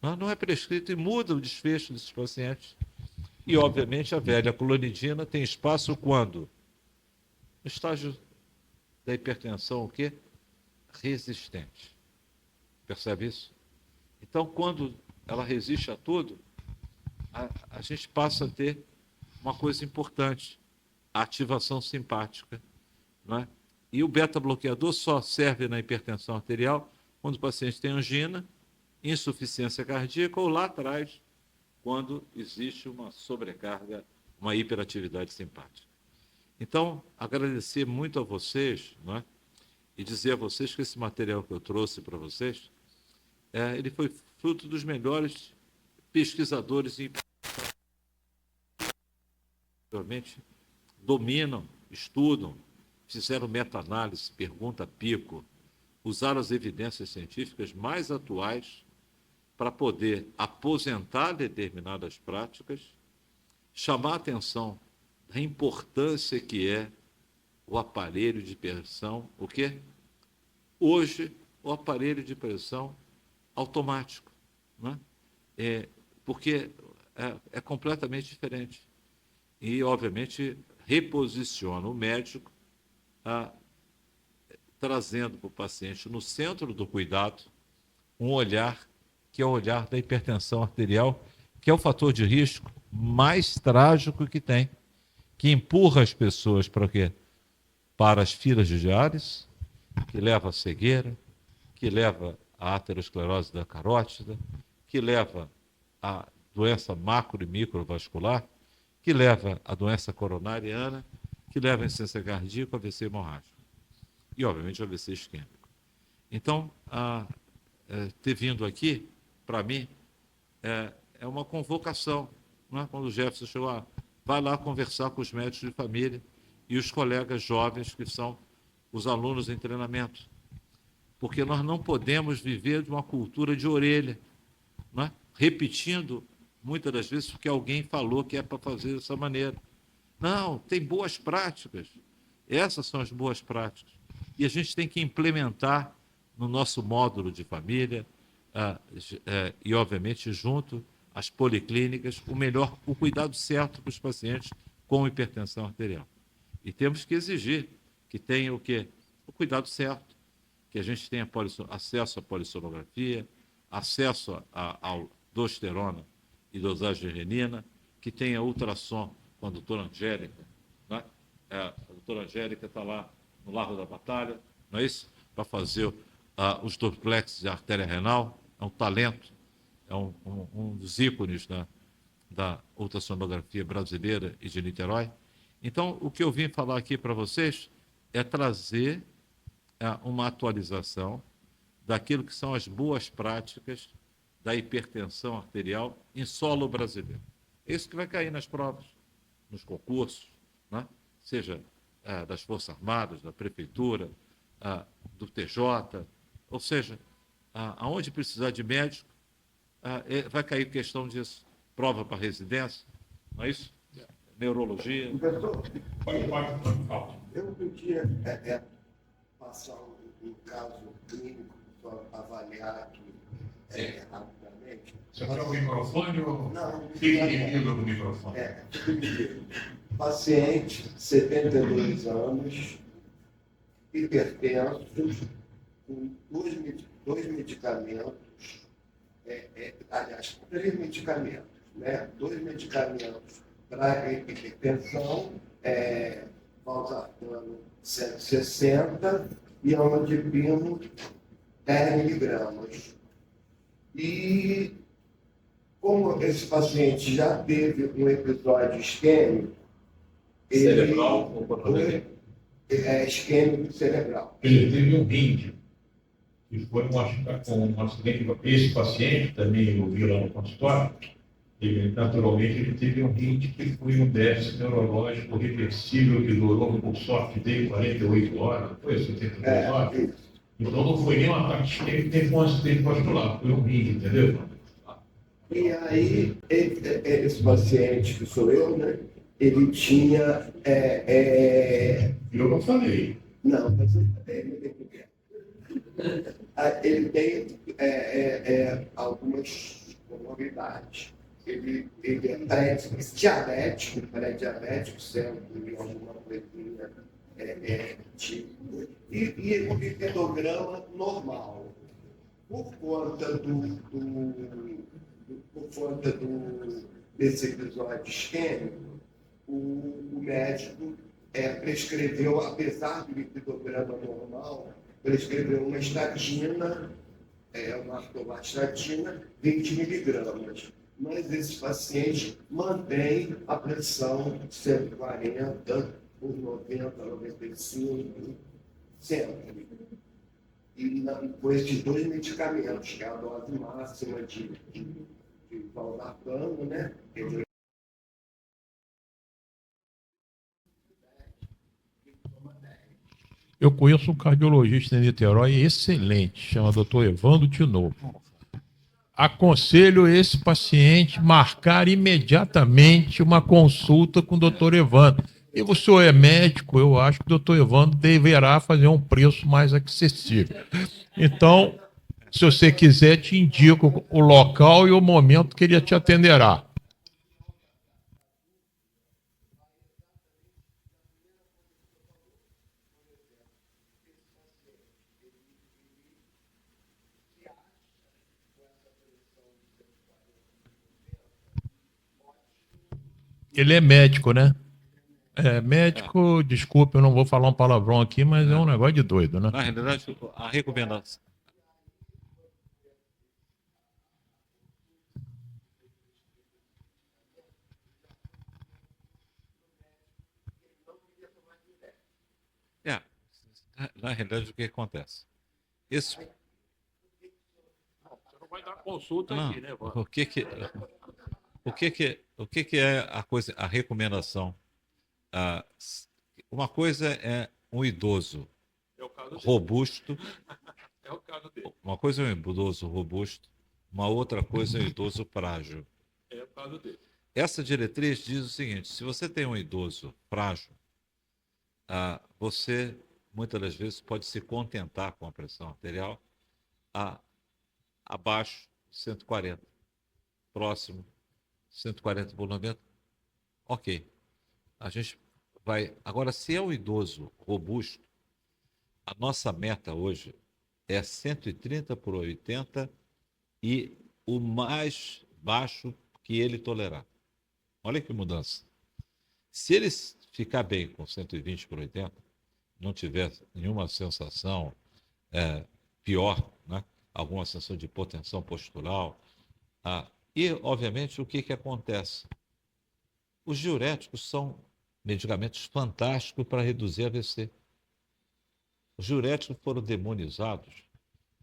Speaker 2: Não é prescrito e muda o desfecho desses pacientes. E, obviamente, a velha clonidina tem espaço quando? No estágio da hipertensão, o quê? Resistente. Percebe isso? Então, quando ela resiste a tudo, a gente passa a ter uma coisa importante, a ativação simpática. Não é? E o beta-bloqueador só serve na hipertensão arterial quando o paciente tem angina, insuficiência cardíaca ou lá atrás, quando existe uma sobrecarga, uma hiperatividade simpática. Então, agradecer muito a vocês, não é? E dizer a vocês que esse material que eu trouxe para vocês, ele foi fruto dos melhores pesquisadores e realmente dominam, estudam, fizeram meta-análise, pergunta pico, usaram as evidências científicas mais atuais para poder aposentar determinadas práticas, chamar a atenção da importância que é o aparelho de pressão, o quê? Hoje, o aparelho de pressão automático, né? Porque é completamente diferente. E, obviamente, reposiciona o médico, trazendo para o paciente no centro do cuidado um olhar que é o olhar da hipertensão arterial, que é o fator de risco mais trágico que tem, que empurra as pessoas para quê? Para as filas de diálise, que leva à cegueira, que leva à aterosclerose da carótida, que leva à doença macro e microvascular, que leva à doença coronariana, que leva à insuficiência cardíaca, AVC hemorrágico. E, obviamente, o AVC isquêmico. Então, ter vindo aqui, para mim, é uma convocação. Né? Quando o Jefferson chegou, vai lá conversar com os médicos de família e os colegas jovens que são os alunos em treinamento. Porque nós não podemos viver de uma cultura de orelha, né? Repetindo, muitas das vezes, porque alguém falou que é para fazer dessa maneira. Não, tem boas práticas. Essas são as boas práticas. E a gente tem que implementar no nosso módulo de família e, obviamente, junto às policlínicas, o cuidado certo para os pacientes com hipertensão arterial. E temos que exigir que tenha o quê? O cuidado certo, que a gente tenha acesso à polissonografia, acesso à aldosterona e dosagem de renina, que tenha ultrassom com a doutora Angélica. Né? A doutora Angélica está lá no Largo da Batalha, não é isso? Para fazer os duplex de artéria renal. É um talento, é um dos ícones da ultrassonografia brasileira e de Niterói. Então, o que eu vim falar aqui para vocês é trazer uma atualização daquilo que são as boas práticas da hipertensão arterial em solo brasileiro. Isso que vai cair nas provas, nos concursos, né? Seja das Forças Armadas, da Prefeitura, do TJ, ou seja, aonde precisar de médico, vai cair questão disso. Prova para residência, não é isso? Neurologia.
Speaker 4: Professor, eu podia passar um caso clínico para avaliar aqui rapidamente.
Speaker 1: Você quer o microfone ou
Speaker 4: Não,
Speaker 1: fica inimigo do microfone?
Speaker 4: Paciente, 72 anos, hipertenso, com dois medicamentos, aliás, 3 medicamentos, né? 2 medicamentos para hipertensão, valsartano 160 e amlodipino 10 miligramas. E como esse paciente já teve um episódio isquêmico,
Speaker 1: Cerebral ou coronariano?
Speaker 4: Isquêmico cerebral.
Speaker 1: Ele teve um rim, que foi um acidente. Esse paciente, também eu vi lá no consultório, naturalmente ele teve um rim que foi um déficit neurológico reversível que durou por sorte dele 48 horas, foi 72 horas. Então não foi nem um ataque isquêmico, nem foi um acidente vascular, foi um rim, entendeu?
Speaker 4: E aí, esse paciente, que sou eu, né? Ele tinha...
Speaker 1: Eu não falei.
Speaker 4: Não, mas ele tem algumas comorbidades. Ele é pré-diabético, sendo alguma coisinha tipo. E o lipidograma normal. Por conta desse episódio isquêmico, o médico prescreveu, apesar do lipidograma normal, prescreveu uma estatina, uma atorvastatina, 20 miligramas. Mas esse paciente mantém a pressão 140 por 90, 95, sempre. E com esses 2 medicamentos, que é a dose máxima de valsartano, né?
Speaker 1: Eu conheço um cardiologista em Niterói excelente, chama Dr. Evandro Tinoco. Aconselho esse paciente marcar imediatamente uma consulta com o Dr. Evandro, E o senhor é médico, eu acho que o doutor Evandro deverá fazer um preço mais acessível. Então, se você quiser, te indico o local e o momento que ele te atenderá. Ele é médico, né? É, médico, desculpa, eu não vou falar um palavrão aqui, mas é um negócio de doido, né?
Speaker 2: Na realidade, a recomendação. É, na realidade, o que acontece? Esse,
Speaker 1: Você não vai dar consulta
Speaker 2: não,
Speaker 1: aqui, né, Evandro?
Speaker 2: o que é a coisa, a recomendação? Ah, uma coisa é um idoso
Speaker 1: É o caso dele.
Speaker 2: robusto,
Speaker 1: É o caso dele.
Speaker 2: uma coisa é um idoso robusto, uma outra coisa é um idoso frágil.
Speaker 1: É o caso dele.
Speaker 2: Essa diretriz diz o seguinte: se você tem um idoso frágil, você muitas das vezes pode se contentar com a pressão arterial abaixo de 140, próximo 140/90. Ok. A gente vai. Agora, se é um idoso robusto, a nossa meta hoje é 130/80 e o mais baixo que ele tolerar. Olha que mudança. Se ele ficar bem com 120/80, não tiver nenhuma sensação pior, né? Alguma sensação de hipotensão postural, e, obviamente, o que acontece? Os diuréticos são medicamentos fantásticos para reduzir AVC. Os diuréticos foram demonizados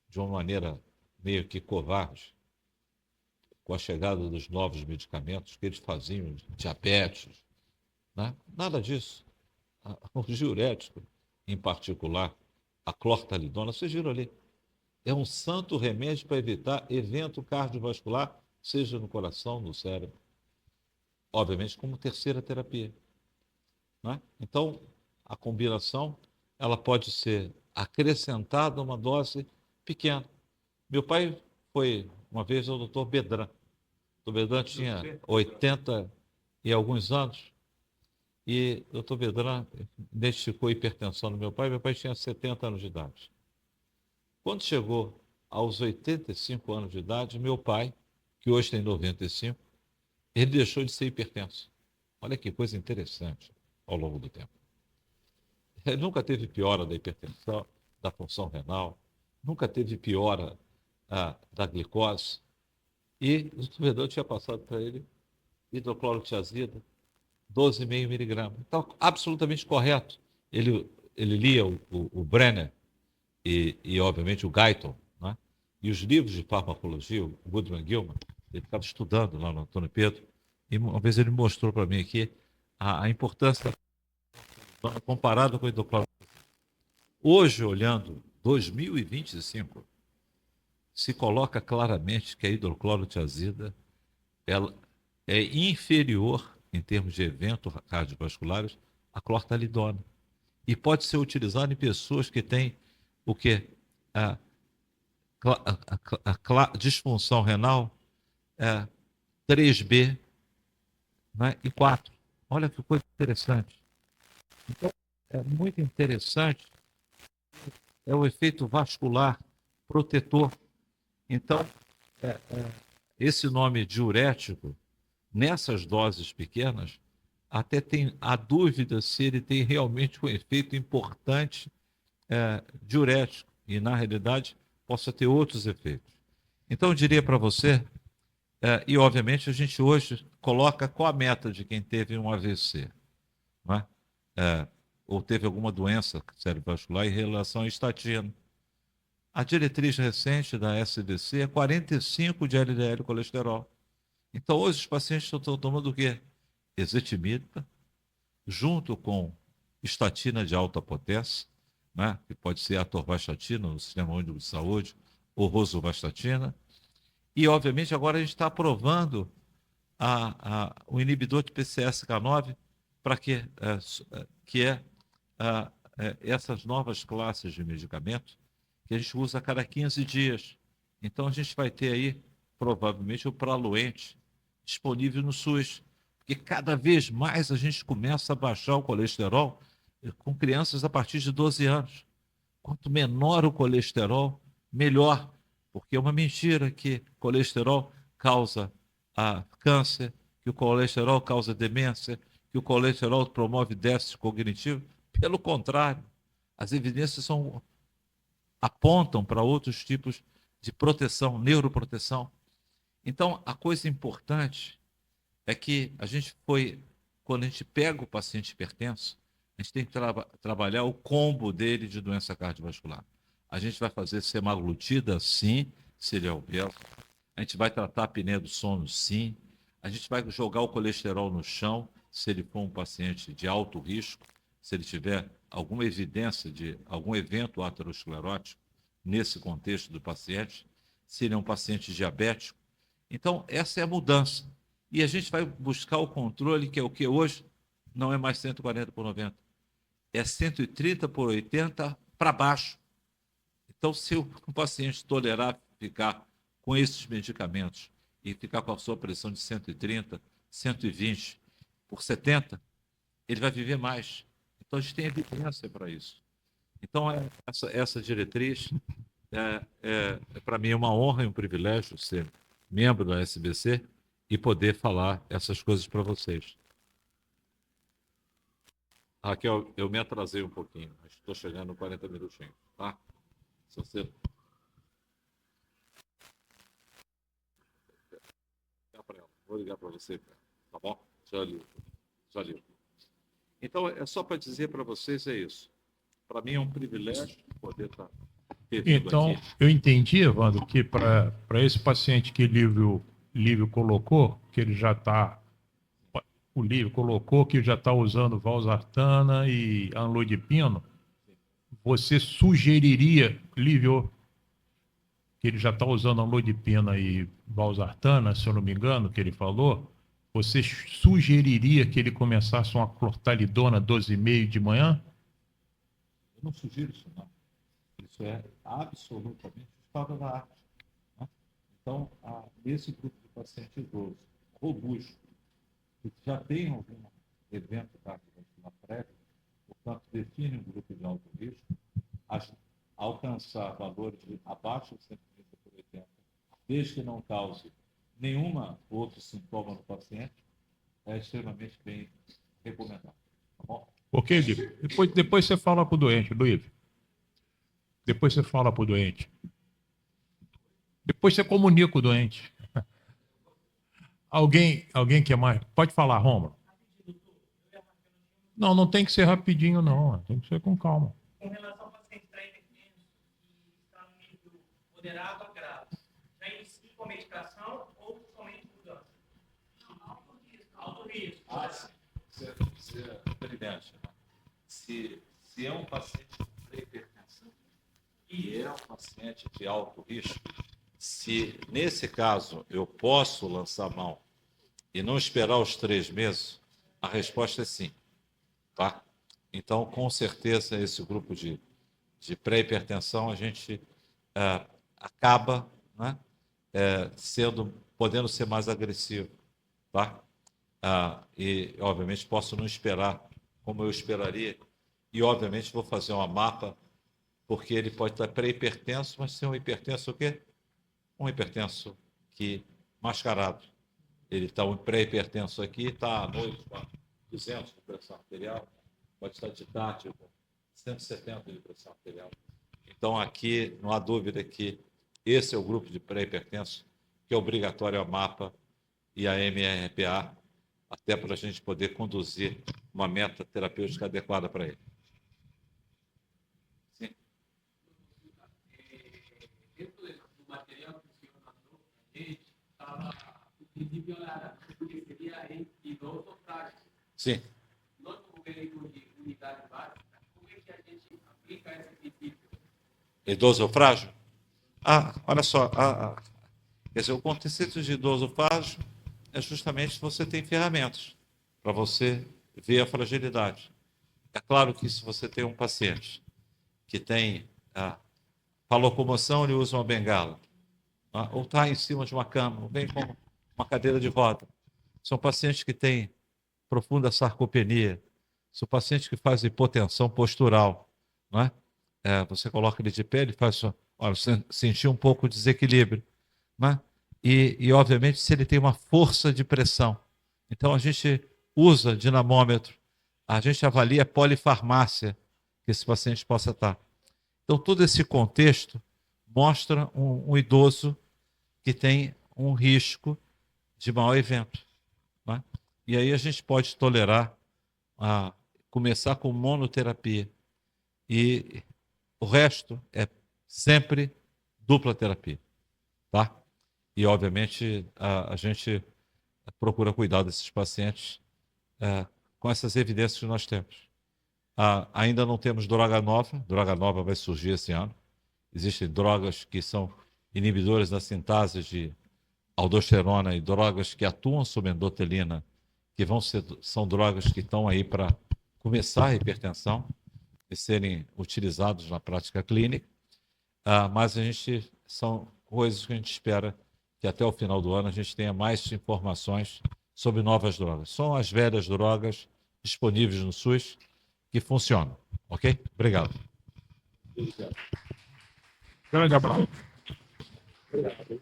Speaker 2: de uma maneira meio que covarde com a chegada dos novos medicamentos que eles faziam, diabetes, né? Nada disso. O diurético, em particular, a clortalidona, vocês viram ali, é um santo remédio para evitar evento cardiovascular, seja no coração, no cérebro. Obviamente, como terceira terapia. Né? Então, a combinação ela pode ser acrescentada a uma dose pequena. Meu pai foi uma vez ao Dr. Bedran. O Dr. Bedran tinha 80 e alguns anos, e o Dr. Bedran identificou hipertensão no meu pai. Meu pai tinha 70 anos de idade. Quando chegou aos 85 anos de idade, meu pai, que hoje tem 95, ele deixou de ser hipertenso. Olha que coisa interessante ao longo do tempo. Ele nunca teve piora da hipertensão, da função renal, nunca teve piora da glicose. E o supervisor tinha passado para ele hidroclorotiazida, 12,5 miligramas. Então, absolutamente correto. Ele lia o Brenner e, obviamente, o Guyton, né? E os livros de farmacologia, o Goodman Gilman, ele ficava estudando lá no Antônio Pedro, e uma vez ele mostrou para mim aqui a importância comparada com o hidroclorotiazida. Hoje, olhando 2025, se coloca claramente que a hidroclorotiazida ela é inferior, em termos de eventos cardiovasculares, à clortalidona. E pode ser utilizada em pessoas que têm o quê? A disfunção renal 3B, né? E 4. Olha que coisa interessante. Então, é muito interessante é o efeito vascular protetor. Então, esse nome diurético, nessas doses pequenas, até tem a dúvida se ele tem realmente um efeito importante diurético, e na realidade possa ter outros efeitos. Então, eu diria para você, e obviamente a gente hoje coloca qual a meta de quem teve um AVC, não é? Ou teve alguma doença cerebrovascular em relação à estatina. A diretriz recente da SBC é 45 de LDL colesterol. Então, hoje os pacientes estão tomando o quê? Ezetimibe, junto com estatina de alta potência, né? Que pode ser atorvastatina no Sistema Único de Saúde, ou rosuvastatina. E, obviamente, agora a gente está aprovando o inibidor de PCSK9 para que essas novas classes de medicamento que a gente usa a cada 15 dias. Então, a gente vai ter aí, provavelmente, o Praluent disponível no SUS, porque cada vez mais a gente começa a baixar o colesterol com crianças a partir de 12 anos. Quanto menor o colesterol, melhor, porque é uma mentira que colesterol causa câncer, que o colesterol causa demência, que o colesterol promove déficit cognitivo. Pelo contrário, as evidências apontam para outros tipos de proteção, neuroproteção. Então, a coisa importante é que quando a gente pega o paciente hipertenso, a gente tem que trabalhar o combo dele de doença cardiovascular. A gente vai fazer semaglutida, sim, se ele é obeso. A gente vai tratar a apneia do sono, sim. A gente vai jogar o colesterol no chão, se ele for um paciente de alto risco, se ele tiver alguma evidência de algum evento aterosclerótico nesse contexto do paciente, se ele é um paciente diabético. Então, essa é a mudança. E a gente vai buscar o controle, que é o que hoje não é mais 140 por 90. É 130 por 80 para baixo. Então, se o paciente tolerar ficar com esses medicamentos e ficar com a sua pressão de 130, 120 por 70, ele vai viver mais. Então, a gente tem evidência para isso. Então, essa diretriz para mim, é uma honra e um privilégio ser membro da SBC e poder falar essas coisas para vocês. Raquel, eu me atrasei um pouquinho, mas estou chegando em 40 minutinhos, tá? Se você... Vou ligar para você, tá bom? Já li. Então, é só para dizer para vocês, é isso. Para mim é um privilégio poder estar...
Speaker 1: Então, eu entendi, Evandro, que para esse paciente que o Lívio colocou, que ele já está... O Lívio colocou que já está usando valsartana e amlodipino, você sugeriria, Lívio, que ele já está usando amlodipina e valsartana, se eu não me engano, que ele falou, você sugeriria que ele começasse uma clortalidona 12,5 de manhã?
Speaker 2: Eu não sugiro isso, não. Isso é absolutamente o estado da arte. Né? Então, nesse grupo de pacientes idosos, robusto, que já tem algum evento cardiovascular prévio, portanto, define um grupo de alto risco, alcançar valores abaixo de 130 por 80, desde que não cause nenhuma outro sintoma no paciente, é extremamente bem recomendado. Tá bom?
Speaker 1: Ok, Lívio. Depois você fala para o doente, Lívio. Depois você fala para o doente. Depois você comunica o doente. Alguém quer mais? Pode falar, Rômulo. Não tem que ser rapidinho, não. Tem que ser com calma.
Speaker 5: Com relação ao paciente pré-hipertenso que está no nível moderado a grave, já inicia com a medicação ou somente mudança? Alto risco.
Speaker 2: Isso é brilhante. Se é um paciente com pré-hipertensão e é um paciente de alto risco, se nesse caso eu posso lançar mão e não esperar os 3 meses, a resposta é sim. Tá? Então, com certeza, esse grupo de pré-hipertensão, a gente acaba, né, podendo ser mais agressivo. Tá? E, obviamente, posso não esperar como eu esperaria. E, obviamente, vou fazer uma mapa, porque ele pode estar pré-hipertenso, mas ser um hipertenso o quê? Um hipertenso mascarado. Ele está um pré-hipertenso aqui, está à noite com 200 de pressão arterial, pode estar de tarde com 170 de pressão arterial. Então, aqui, não há dúvida que esse é o grupo de pré-hipertenso, que é obrigatório a MAPA e a MRPA, até para a gente poder conduzir uma meta terapêutica adequada para ele. Sim.
Speaker 6: Dentro do material que o senhor mandou para a gente, estava o princípio que seria idoso frágil.
Speaker 2: Sim.
Speaker 6: Nós, como veículo de unidade básica, como é que a gente aplica esse princípio?
Speaker 2: Idoso frágil? Olha só. Quer dizer, o conceito de idoso frágil é justamente você tem ferramentas para você vê a fragilidade. É claro que se você tem um paciente que tem, para locomoção, ele usa uma bengala, ou está em cima de uma cama, ou vem com uma cadeira de roda. São pacientes que têm profunda sarcopenia, são pacientes que fazem hipotensão postural, não é? Você coloca ele de pé, ele faz, olha, sentir um pouco de desequilíbrio, não é? E, obviamente, se ele tem uma força de pressão. Então, a gente usa dinamômetro, a gente avalia a polifarmácia que esse paciente possa estar. Então, todo esse contexto mostra um idoso que tem um risco de mau evento, não é? E aí a gente pode tolerar começar com monoterapia. E o resto é sempre dupla terapia, tá? E, obviamente, a gente procura cuidar desses pacientes com essas evidências que nós temos. Ainda não temos droga nova vai surgir esse ano. Existem drogas que são inibidores da sintase de aldosterona e drogas que atuam sobre endotelina, que são drogas que estão aí para começar a hipertensão e serem utilizados na prática clínica, mas são coisas que a gente espera que até o final do ano a gente tenha mais informações sobre novas drogas. São as velhas drogas disponíveis no SUS que funcionam, ok? Obrigado.
Speaker 1: Grande abraço.
Speaker 4: Obrigado.